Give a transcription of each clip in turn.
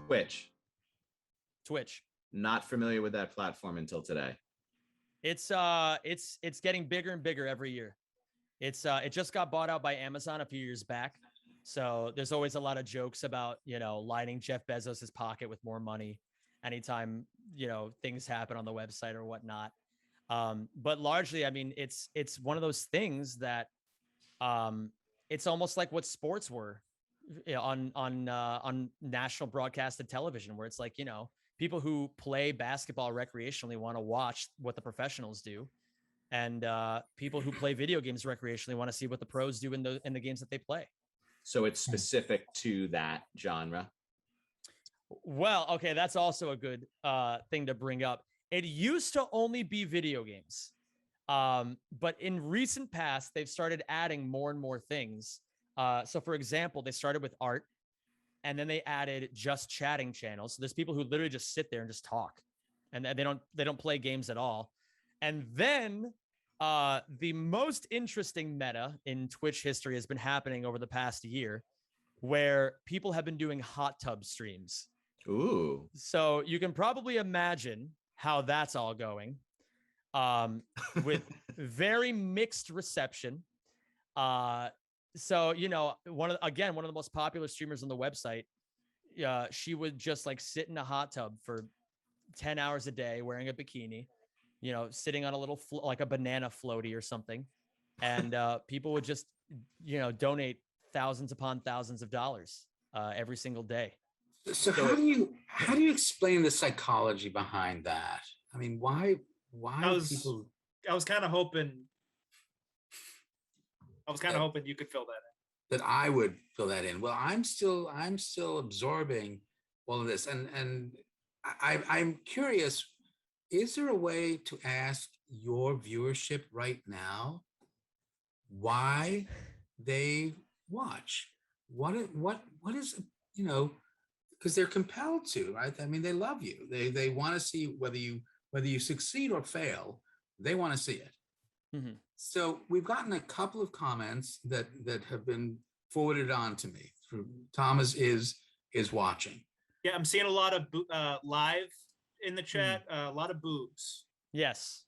Twitch. Twitch. Not familiar with that platform until today. It's getting bigger and bigger every year. It just got bought out by Amazon a few years back. So there's always a lot of jokes about, lining Jeff Bezos's pocket with more money anytime, things happen on the website or whatnot. But largely, I mean, it's one of those things that it's almost like what sports were on national broadcasted television, where it's like, people who play basketball recreationally want to watch what the professionals do. And people who play video games recreationally want to see what the pros do in the games that they play. So it's specific to that genre. Well, okay, that's also a good thing to bring up. It used to only be video games. But in recent past, they've started adding more and more things. So for example, they started with art, and then they added just chatting channels. So there's people who literally just sit there and just talk, and they don't play games at all. And then the most interesting meta in Twitch history has been happening over the past year, where people have been doing hot tub streams. Ooh. So you can probably imagine how that's all going, with very mixed reception. So, one of the most popular streamers on the website, she would just like sit in a hot tub for 10 hours a day wearing a bikini, sitting on a little like a banana floaty or something. And people would just, donate thousands upon thousands of dollars every single day. So how do you explain the psychology behind that? I mean, why people? I was kind of hoping you could fill that in. That I would fill that in. Well, I'm still absorbing all of this, and I'm curious. Is there a way to ask your viewership right now why they watch? What is, because they're compelled to, right? I mean, they love you. They want to see whether you succeed or fail. They want to see it. Mm-hmm. So we've gotten a couple of comments that have been forwarded on to me. Thomas is watching. Yeah, I'm seeing a lot of live in the chat. A lot of boobs. Yes,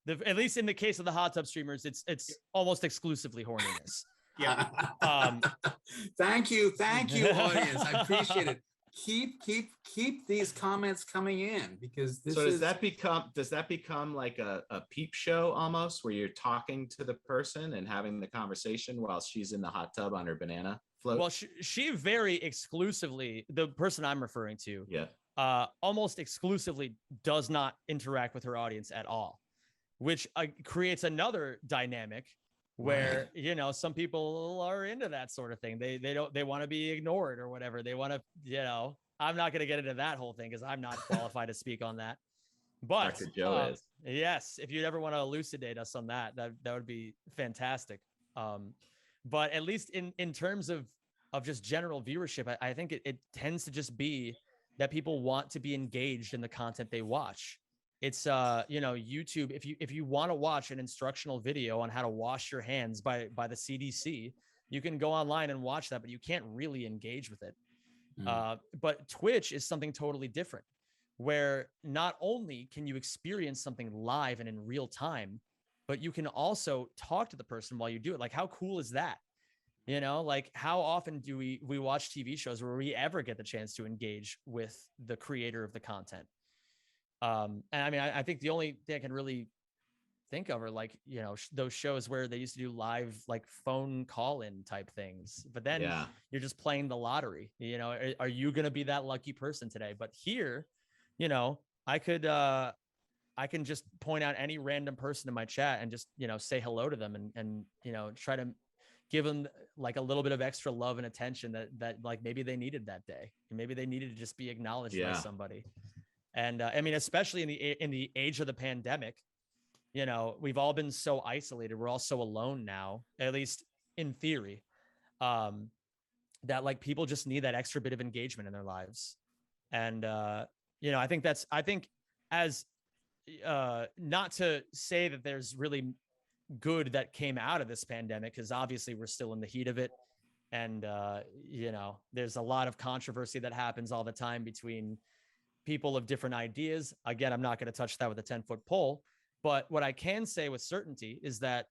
at least in the case of the hot tub streamers, it's almost exclusively horniness. Yeah. Thank you, audience. I appreciate it. Keep these comments coming in, because does that become like a peep show almost, where you're talking to the person and having the conversation while she's in the hot tub on her banana float? Well, she very exclusively, the person I'm referring to, almost exclusively does not interact with her audience at all, which creates another dynamic where, some people are into that sort of thing. They want to be ignored or whatever. They want to, I'm not going to get into that whole thing because I'm not qualified to speak on that. But Dr. Joe is. Yes, if you'd ever want to elucidate us on that would be fantastic. But at least in terms of just general viewership, I think it tends to just be that people want to be engaged in the content they watch. It's YouTube. If you want to watch an instructional video on how to wash your hands by the CDC, you can go online and watch that, but you can't really engage with it. But Twitch is something totally different, where not only can you experience something live and in real time, but you can also talk to the person while you do it. Like, how cool is that? Like, how often do we watch TV shows where we ever get the chance to engage with the creator of the content? And I mean, I think the only thing I can really think of are like, those shows where they used to do live, like phone call-in type things, but then you're just playing the lottery. Are you going to be that lucky person today? But here, I can just point out any random person in my chat and just, say hello to them and try to give them like a little bit of extra love and attention that like maybe they needed that day. Maybe they needed to just be acknowledged by somebody. And I mean, especially in the age of the pandemic, we've all been so isolated. We're all so alone now, at least in theory, that like people just need that extra bit of engagement in their lives. And, I think as not to say that there's really good that came out of this pandemic, because obviously we're still in the heat of it. And, there's a lot of controversy that happens all the time between people of different ideas. Again, I'm not going to touch that with a 10-foot pole. But what I can say with certainty is that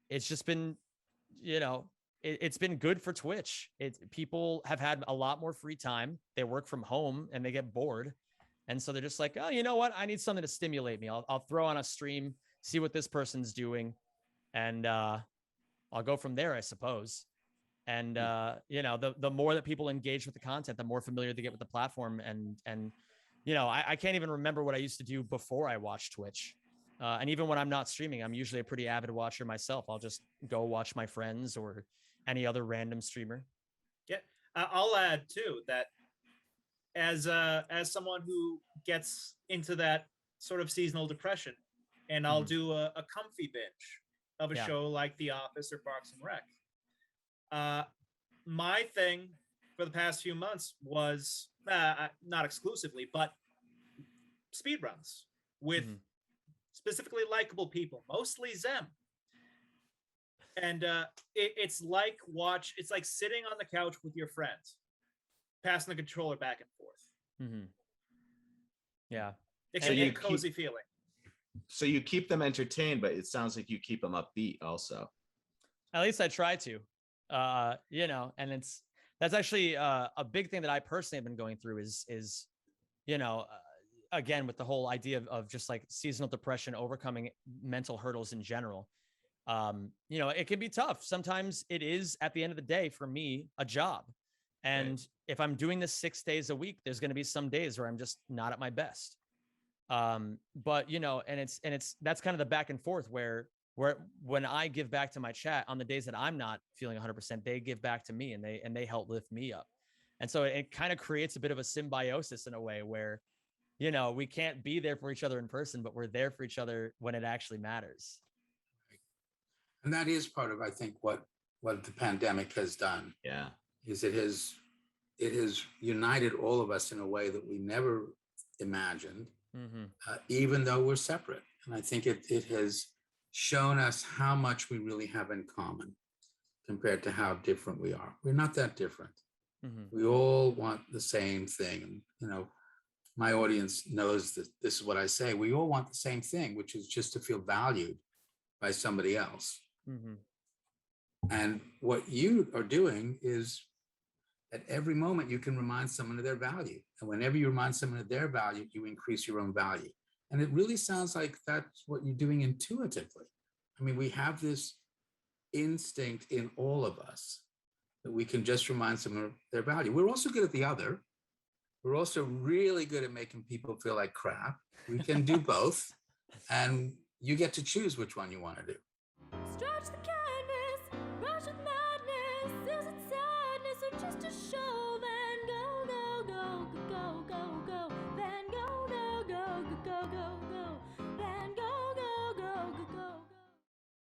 it's just been, it's been good for Twitch. People have had a lot more free time. They work from home and they get bored. And so they're just like, oh, you know what? I need something to stimulate me. I'll throw on a stream, see what this person's doing. And I'll go from there, I suppose. And, the more that people engage with the content, the more familiar they get with the platform. And I can't even remember what I used to do before I watched Twitch. And even when I'm not streaming, I'm usually a pretty avid watcher myself. I'll just go watch my friends or any other random streamer. Yeah, I'll add too that as someone who gets into that sort of seasonal depression, and I'll do a comfy binge of a show like The Office or Parks and Rec. My thing for the past few months was not exclusively, but speedruns with specifically likable people, mostly Zem. And it's like sitting on the couch with your friends, passing the controller back and forth. Yeah. It's a cozy feeling. So you keep them entertained, but it sounds like you keep them upbeat also. At least I try to, and that's actually a big thing that I personally have been going through is again, with the whole idea of just like seasonal depression, overcoming mental hurdles in general. It can be tough. Sometimes it is, at the end of the day, for me, a job. And if I'm doing this 6 days a week, there's going to be some days where I'm just not at my best. But that's kind of the back and forth where when I give back to my chat on the days that I'm not feeling 100%, they give back to me and they help lift me up. And so it kind of creates a bit of a symbiosis in a way where, we can't be there for each other in person, but we're there for each other when it actually matters. And that is part of, I think, what the pandemic has done. Yeah. Is it has united all of us in a way that we never imagined, even though we're separate. And I think it has shown us how much we really have in common compared to how different we are. We're not that different. We all want the same thing. And, my audience knows that this is what I say. We all want the same thing, which is just to feel valued by somebody else. And what you are doing is at every moment you can remind someone of their value. And whenever you remind someone of their value, you increase your own value. And it really sounds like that's what you're doing intuitively. I mean, we have this instinct in all of us that we can just remind someone of their value. We're also good at the other. We're also really good at making people feel like crap. We can do both. And you get to choose which one you want to do.